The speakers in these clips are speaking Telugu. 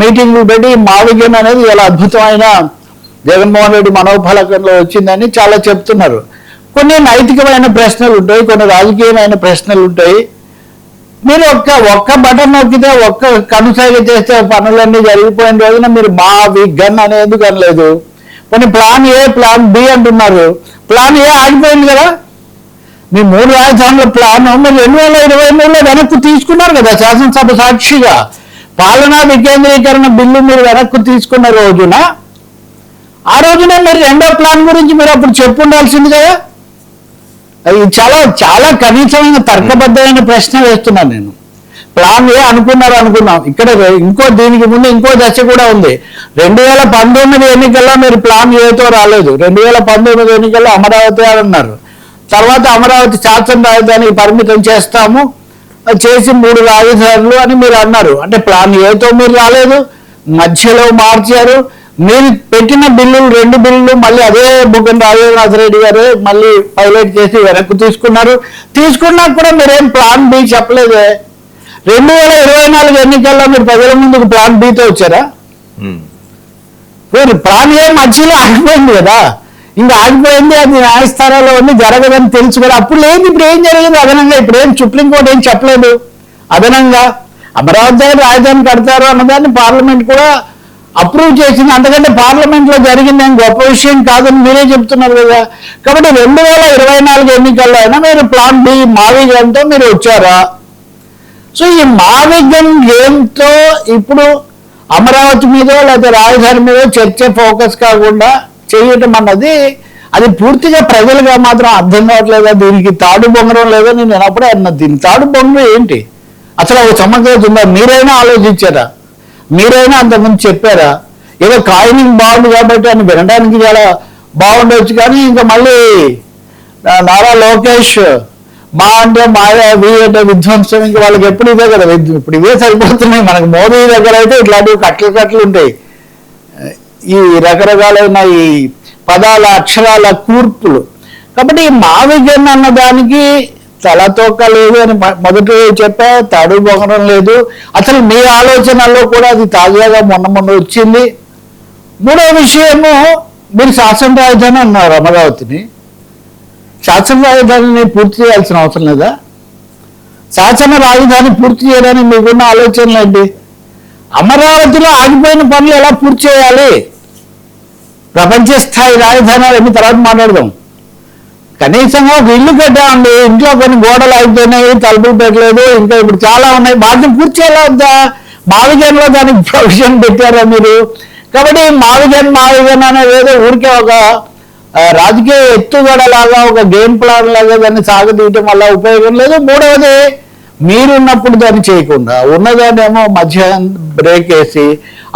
మీటింగ్లు పెట్టి మా విజన్ అనేది ఇలా అద్భుతమైన జగన్మోహన్ రెడ్డి మనోఫలకంలో వచ్చిందని చాలా చెప్తున్నారు. కొన్ని నైతికమైన ప్రశ్నలు ఉంటాయి, కొన్ని రాజకీయమైన ప్రశ్నలు ఉంటాయి. మీరు ఒక్క బటన్ నొక్కితే ఒక్క కనుసైగ చేస్తే పనులన్నీ జరిగిపోయిన రోజున మీరు మా విగన్ అనేది అనలేదు. కొన్ని ప్లాన్ ఏ ప్లాన్ బి అంటున్నారు. ప్లాన్ ఏ ఆగిపోయింది కదా. మీ 3 రాజధానుల ప్లాన్ మీరు 2023లో వెనక్కు తీసుకున్నారు కదా. శాసనసభ సాక్షిగా పాలనా వికేంద్రీకరణ బిల్లు మీరు వెనక్కు తీసుకున్న రోజున ఆ రోజున మీరు రెండో ప్లాన్ గురించి మీరు అప్పుడు చెప్పు ఉండాల్సింది కదా. అది చాలా చాలా కనీసమైన తర్కబద్ధమైన ప్రశ్న వేస్తున్నాను నేను. ప్లాన్ ఏ అనుకున్నాం. ఇక్కడ దీనికి ముందు ఇంకో దశ కూడా ఉంది. 2019 ఎన్నికల్లో మీరు ప్లాన్ ఏతో రాలేదు. 2019 ఎన్నికల్లో అమరావతి అన్నారు. తర్వాత అమరావతి శాసన రాజధానికి పరిమితం చేస్తాము, చేసి 3 రాజధానులు అని మీరు అన్నారు. అంటే ప్లాన్ ఏతో మీరు రాలేదు, మధ్యలో మార్చారు. మీరు పెట్టిన బిల్లులు 2 బిల్లులు మళ్ళీ అదే బుగ్గన రాజేంద్రనాథ్ గారు మళ్ళీ పైలట్ చేసి వెనక్కు తీసుకున్నా కూడా మీరేం ప్లాన్ బి చెప్పలేదే. 2024 ఎన్నికల్లో మీరు ప్రజల ముందుకు ప్లాన్ బితో వచ్చారా? మీరు ప్లాన్ ఏ మధ్యలో ఆగిపోయింది కదా. ఇంకా ఆగిపోయింది, అది న్యాయస్థానాల్లో ఉంది, జరగదని తెలుసు కదా. అప్పుడు లేదు. ఇప్పుడు ఏం జరిగింది అదనంగా? ఇప్పుడు ఏం సుప్రీంకోర్టు ఏం చెప్పలేదు అదనంగా. అమరావతి దగ్గర రాజధాని కడతారు అన్నదాన్ని పార్లమెంట్ కూడా అప్రూవ్ చేసింది. అంతకంటే పార్లమెంట్లో జరిగింది ఏం గొప్ప విషయం కాదని మీరే చెప్తున్నారు కదా. కాబట్టి 2024 ఎన్నికల్లో అయినా మీరు ప్లాన్ బి మావిగన్తో మీరు వచ్చారా? సో ఈ మావిగన్ గేమ్తో ఇప్పుడు అమరావతి మీద లేకపోతే రాజధాని మీద చర్చ ఫోకస్ కాకుండా చేయటం అన్నది అది పూర్తిగా ప్రజలుగా మాత్రం అర్థం కావట్లేదా? దీనికి తాడు బొంగరం లేదా? నేను అప్పుడే అన్నా, దీని తాడు బొంగరం ఏంటి అసలు? ఒక సమగ్రత ఉందా? మీరైనా ఆలోచించారా? మీరైనా అంతకుముందు చెప్పారా? ఏదో కాయినింగ్ బాగుంది కాబట్టి అని వినడానికి చాలా బాగుండవచ్చు. కానీ ఇంకా మళ్ళీ నారా లోకేష్ మా అంటే మాయా వి అంటే విధ్వంసం, ఇంకా వాళ్ళకి ఎప్పుడు ఇదే కదా. ఇప్పుడు ఇవే సరిపోతున్నాయి. మనకు మోదీ దగ్గర అయితే ఇట్లాంటివి కట్టలు ఉంటాయి. ఈ రకరకాలైన ఈ పదాల అక్షరాల కూర్పులు. కాబట్టి ఈ మావిగన్ అన్నదానికి తలతోక లేదు అని మొదటి చెప్పా, తాడు బొగడం లేదు. అసలు మీ ఆలోచనల్లో కూడా అది తాజాగా మొన్న వచ్చింది. మూడో విషయము, మీరు శాసన రాజధాని అన్నారు అమరావతిని. శాసన రాజధానిని పూర్తి చేయాల్సిన అవసరం లేదా? శాసన రాజధాని పూర్తి చేయడానికి మీకున్న ఆలోచనలు ఏంటి? అమరావతిలో ఆగిపోయిన పనులు ఎలా పూర్తి చేయాలి? ప్రపంచ స్థాయి రాజధాని అన్ని తర్వాత మాట్లాడదాం. కనీసంగా ఒక ఇల్లు కట్టామండి, ఇంట్లో కొన్ని గోడలు ఆగిపోయినాయి, తలుపులు పెట్టలేదు, ఇంకా ఇప్పుడు చాలా ఉన్నాయి. వాటిని పూర్తి చేయాలా వద్దా? మావిగన్లో దానికి ప్రొవిజన్ పెట్టారా మీరు? కాబట్టి మావిగన్ అనేది ఏదో ఊరికే ఒక రాజకీయ ఎత్తుగడలాగా, ఒక గేమ్ ప్లాన్ లాగా దాన్ని సాగదీయటం వల్ల ఉపయోగం లేదు. మూడవది, మీరున్నప్పుడు దాన్ని చేయకుండా ఉన్నదాన్నేమో మధ్యాహ్నం బ్రేక్ వేసి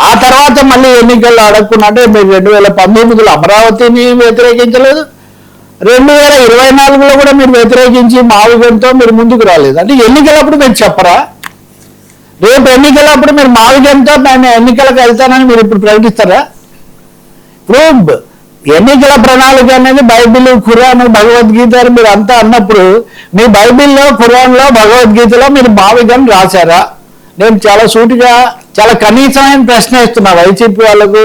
ఆ తర్వాత మళ్ళీ ఎన్నికల్లో అడగకున్నట్టే. మీరు 2019లో అమరావతిని వ్యతిరేకించలేదు, 2024లో కూడా మీరు వ్యతిరేకించి మావిగన్తో మీరు ముందుకు రాలేదు. అంటే ఎన్నికలప్పుడు మీరు చెప్పరా? రేపు ఎన్నికలప్పుడు మీరు మావిగన్తో నేను ఎన్నికలకు వెళ్తానని మీరు ఇప్పుడు ప్రకటిస్తారా? ఇప్పుడు ఎన్నికల ప్రణాళిక అనేది బైబిల్, ఖురాన్, భగవద్గీత అని మీరు అంతా అన్నప్పుడు మీ బైబిల్లో, ఖురాన్లో, భగవద్గీతలో మీరు మావిగన్ రాశారా? నేను చాలా సూటిగా చాలా కనీసమైన ప్రశ్న ఇస్తున్నా. వైసీపీ వాళ్ళకు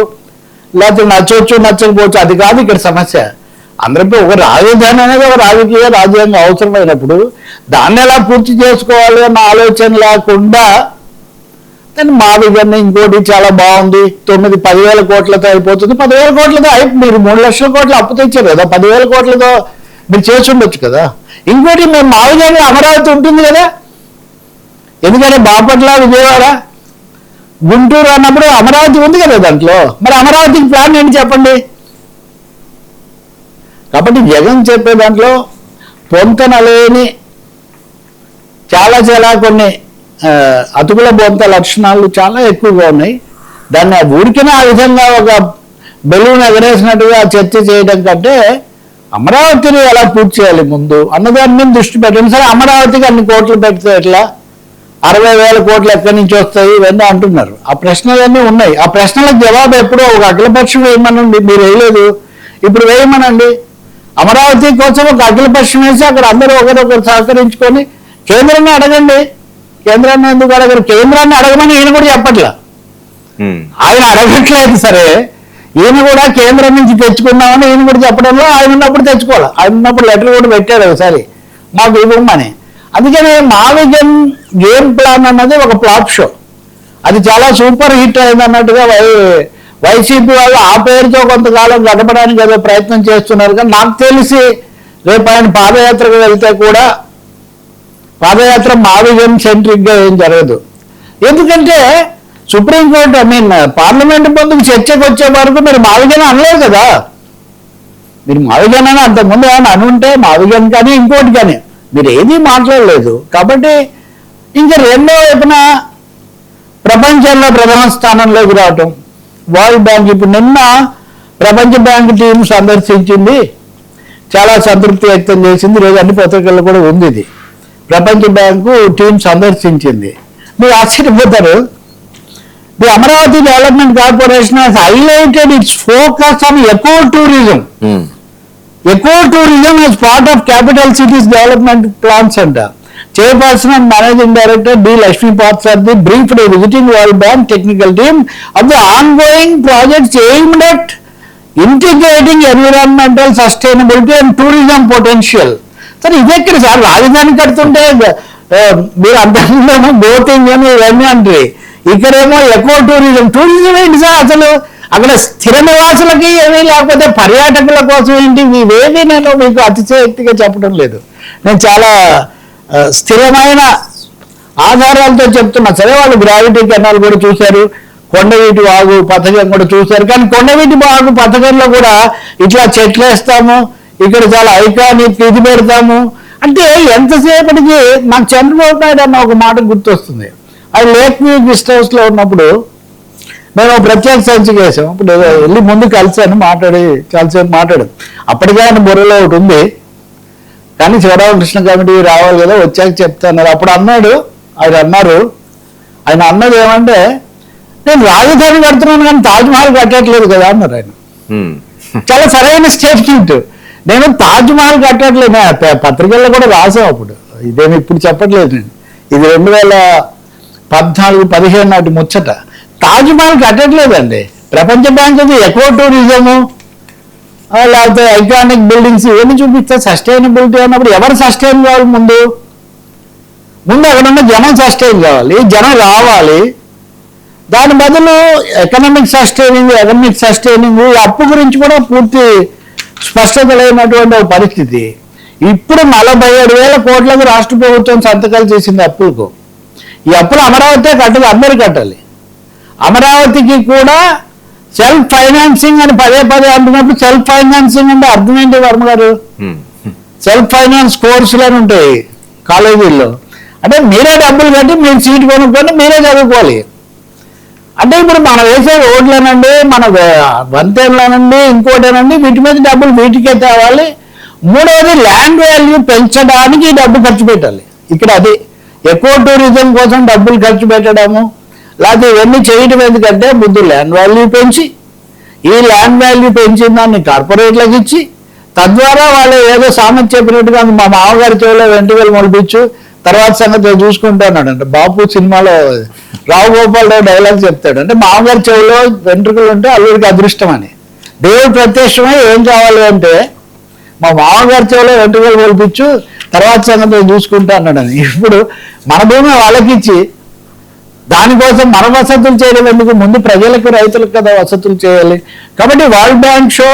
లేకపోతే నచ్చవచ్చు నచ్చకపోవచ్చు అది కాదు ఇక్కడ సమస్య. అందరికీ ఒక రాజధాని అనేది ఒక రాజకీయ రాజ్యాంగం అవసరమైనప్పుడు దాన్ని ఎలా పూర్తి చేసుకోవాలి అన్న ఆలోచన లేకుండా దాన్ని మావిగన్ ఇంకోటి చాలా బాగుంది, 10,000 కోట్లతో అయిపోతుంది. 10,000 కోట్లతో మీరు 3 లక్షల కోట్లు అప్పు తెచ్చారు కదా, 10,000 కోట్లతో మీరు చేసి ఉండొచ్చు కదా. ఇంకోటి మేము మావిగన్ అమరావతి ఉంటుంది కదా. ఎందుకంటే బాపట్ల, విజయవాడ, గుంటూరు అన్నప్పుడు అమరావతి ఉంది కదా దాంట్లో. మరి అమరావతికి ప్లాన్ ఏంటి చెప్పండి? కాబట్టి జగన్ చెప్పే దాంట్లో పొంతనలేని చాలా కొన్ని అతుకుల బొంత లక్షణాలు చాలా ఎక్కువగా ఉన్నాయి. దాన్ని ఊరికిన ఆ విధంగా ఒక బెలూన్ ఎగరేసినట్టుగా చర్చ చేయడం కంటే అమరావతిని ఎలా పూర్తి చేయాలి ముందు అన్నదాని మీద దృష్టి పెట్టండి. సరే, అమరావతికి అన్ని కోట్లు పెడితే ఎట్లా? 60,000 కోట్లు ఎక్కడి నుంచి వస్తాయి ఇవన్నీ అంటున్నారు. ఆ ప్రశ్నలన్నీ ఉన్నాయి. ఆ ప్రశ్నలకు జవాబు ఎప్పుడో ఒక అఖిలపక్షం వేయమనండి. మీరు వేయలేదు, ఇప్పుడు వేయమనండి. అమరావతి కోసం ఒక అఖిలపక్షం వేసి అక్కడ అందరూ ఒకరొకరు సహకరించుకొని కేంద్రాన్ని అడగండి. కేంద్రాన్ని ఎందుకు అడగరు? కేంద్రాన్ని అడగమని ఈయన కూడా చెప్పట్లా. ఆయన అడగట్లేదు సరే, ఈయన కూడా కేంద్రం నుంచి తెచ్చుకున్నామని ఈయన కూడా చెప్పడంలో ఆయన ఉన్నప్పుడు తెచ్చుకోవాలి. ఆయన ఉన్నప్పుడు లెటర్ కూడా పెట్టాడు ఒకసారి మాకు ఇవ్వమని. అందుకని మావిజన్ గేమ్ ప్లాన్ అన్నది ఒక ఫ్లాప్ షో. అది చాలా సూపర్ హిట్ అయింది అన్నట్టుగా వైసీపీ వాళ్ళు ఆ పేరుతో కొంతకాలం గడపడానికి ఏదో ప్రయత్నం చేస్తున్నారు. కానీ నాకు తెలిసి రేపు ఆయన పాదయాత్రకు వెళ్తే కూడా పాదయాత్ర మావిజన్ సెంట్రిక్గా ఏం జరగదు. ఎందుకంటే సుప్రీంకోర్టు పార్లమెంట్ ముందుకు చర్చకు వచ్చే వరకు మీరు మావిజన్ అనలేదు కదా. మీరు మావిజన్ అని అంతకుముందు ఏమైనా అనుంటే మావిజన్ కానీ ఇంకోటి కానీ మీరు ఏదీ మాట్లాడలేదు. కాబట్టి ఇంకా రెండో వైపున ప్రపంచంలో ప్రథమ స్థానంలోకి రావటం, వరల్డ్ బ్యాంక్ ఇప్పుడు నిన్న ప్రపంచ బ్యాంక్ టీం సందర్శించింది, చాలా సంతృప్తి వ్యక్తం చేసింది. ఈరోజు అన్ని పత్రికల్లో కూడా ఉంది. ఇది ప్రపంచ బ్యాంకు టీం సందర్శించింది. మీరు ఆశ్చర్యపోతారు, the Amaravati development corporation has highlighted its focus on eco-tourism. Eco-tourism as part of capital cities development plans అంట. Chairperson and Managing Director D. Lakshmi Parthasarathy briefed a visiting World Bank technical team of the ongoing projects aimed at integrating environmental sustainability and tourism potential. సరే ఇది ఎక్కడ సార్, రాజధాని కడుతుంటే మీరు అంతకుముందేమో బోటింగ్ అని ఇవన్నీ అంటే ఇక్కడేమో ఎకో టూరిజం. టూరిజం ఏంటి సార్ అసలు? అక్కడ స్థిర నివాసులకి ఏమీ లేకపోతే పర్యాటకుల కోసం ఏంటి? ఇవేమీ నేను మీకు అతిశయోక్తిగా చెప్పడం లేదు. నేను చాలా స్థిరమైన ఆధారాలతో చెప్తున్నా. సరే వాళ్ళు గ్రావిటీ కెనాల్ కూడా చూశారు, కొండవీటి వాగు పథకం కూడా చూశారు. కానీ కొండవీటి వాగు పథకంలో కూడా ఇట్లా చెట్లు వేస్తాము, ఇక్కడ చాలా ఐకానిక్ ఇది పెడతాము అంటే ఎంతసేపటికి నాకు చంద్రబాబు నాయుడు అన్న ఒక మాట గుర్తొస్తుంది. అది లేక్ వ్యూ గెస్ట్ హౌస్లో ఉన్నప్పుడు మేము ప్రత్యేక సంచిక వేసాం. ఇప్పుడు వెళ్ళి ముందు కలిసాను, చాలాసేపు మాట్లాడాం. అప్పటికే ఆయన బుర్రలో ఒకటి ఉంది, కానీ శివరామకృష్ణ కమిటీ రావాలి కదా, వచ్చాక చెప్తాన్నారు. అప్పుడు ఆయన అన్నది ఏమంటే, నేను రాజధాని కడుతున్నాను కానీ తాజ్మహల్ కట్టట్లేదు కదా అన్నారు ఆయన. చాలా సరైన స్టేట్మెంట్. నేను తాజ్మహల్ కట్టట్లేదు, పత్రికల్లో కూడా రాసాం అప్పుడు. ఇదేమి ఇప్పుడు చెప్పట్లేదు నేను, ఇది 2014-15 నాటి ముచ్చట. తాజ్మహల్ కట్టట్లేదండి. ప్రపంచ బ్యాంక్ అది ఎకో టూరిజము లేకపోతే ఐకానిక్ బిల్డింగ్స్ ఇవన్నీ చూపిస్తే సస్టైనబిలిటీ అన్నప్పుడు ఎవరు సస్టైన్ కావాలి? ముందు అక్కడ ఉన్న జనం సస్టైన్ కావాలి, జనం రావాలి. దాని బదులు ఎకనామిక్ సస్టైనింగ్ ఈ అప్పు గురించి కూడా పూర్తి స్పష్టత లేనటువంటి ఒక పరిస్థితి. ఇప్పుడు 47,000 కోట్లకు రాష్ట్ర ప్రభుత్వం సంతకాలు చేసింది అప్పులకు. ఈ అప్పులు అమరావతి కట్టదు, అందరూ కట్టాలి. అమరావతికి కూడా సెల్ఫ్ ఫైనాన్సింగ్ అని పదే అంటున్నప్పుడు సెల్ఫ్ ఫైనాన్సింగ్ అంటే అర్థం ఏంటి వర్మ గారు? సెల్ఫ్ ఫైనాన్స్ కోర్సులు అని ఉంటాయి కాలేజీల్లో. అంటే మీరే డబ్బులు కట్టి మీరు సీట్ కొనుక్కొని మీరే చదువుకోవాలి. అంటే ఇప్పుడు మనం వేసే రోడ్లనండి, మన వంతెనలనండి, ఇంకోటేనండి, వీటి మీద డబ్బులు వీటికే తేవాలి. మూడవది ల్యాండ్ వాల్యూ పెంచడానికి డబ్బు ఖర్చు పెట్టాలి. ఇక్కడ అది ఎకో టూరిజం కోసం డబ్బులు ఖర్చు పెట్టడము లేకపోతే ఇవన్నీ చేయడం ఎందుకంటే ముందు ల్యాండ్ వాల్యూ పెంచి, ఈ ల్యాండ్ వాల్యూ పెంచిన దాన్ని కార్పొరేట్లకు ఇచ్చి, తద్వారా వాళ్ళు ఏదో సామెత చెప్పినట్టుగా మా మామగారి చెవిలో వెంట్రుకలు మొలిపించు తర్వాత సంగతి చూసుకుంటున్నాడు అంటే బాపు సినిమాలో రావు గోపాలరావు డైలాగ్ చెప్తాడు. అంటే మామగారి చెవిలో వెంట్రుకలు ఉంటే అల్లుడికి అదృష్టం అని. దేవుడు ప్రత్యక్షమై ఏం కావాలి అంటే మా మామగారి చెవిలో వెంట్రుకలు మొలిపించు తర్వాత సంగతి చూసుకుంటా అన్నాడు అని. ఇప్పుడు మన భూమి వాళ్ళకిచ్చి దానికోసం మన వసతులు చేయడం ఎందుకు? ముందు ప్రజలకు రైతులకు కదా వసతులు చేయాలి. కాబట్టి వరల్డ్ బ్యాంక్ షో,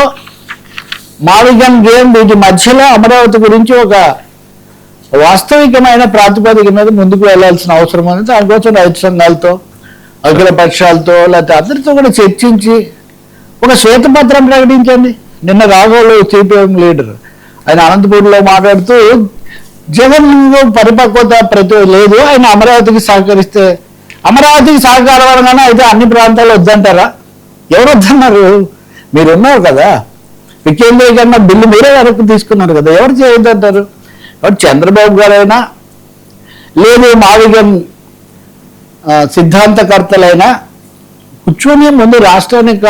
మావిజన్ గేమ్ వీటి మధ్యలో అమరావతి గురించి ఒక వాస్తవికమైన ప్రాతిపదిక మీద ముందుకు వెళ్లాల్సిన అవసరం ఉంది. దానికోసం రైతు సంఘాలతో, అఖిల పక్షాలతో లేకపోతే అందరితో కూడా చర్చించి ఒక శ్వేతపత్రం ప్రకటించండి. నిన్న రాఘవులు సిపిఎం లీడర్ ఆయన అనంతపూర్లో మాట్లాడుతూ జగన్ పరిపక్వత లేదు, ఆయన అమరావతికి సహకరిస్తే అమరావతికి సహకారం అనగానే అయితే అన్ని ప్రాంతాలు వద్దంటారా? ఎవరు వద్దన్నారు? మీరు ఉన్నారు కదా, వికేంద్రీకరణ బిల్లు మీరే వెనక్కి తీసుకున్నారు కదా, ఎవరు చేయొద్దంటారు? కాబట్టి చంద్రబాబు గారైనా లేదు మావిజన్ సిద్ధాంతకర్తలైనా కూర్చొని ముందు రాష్ట్రానికి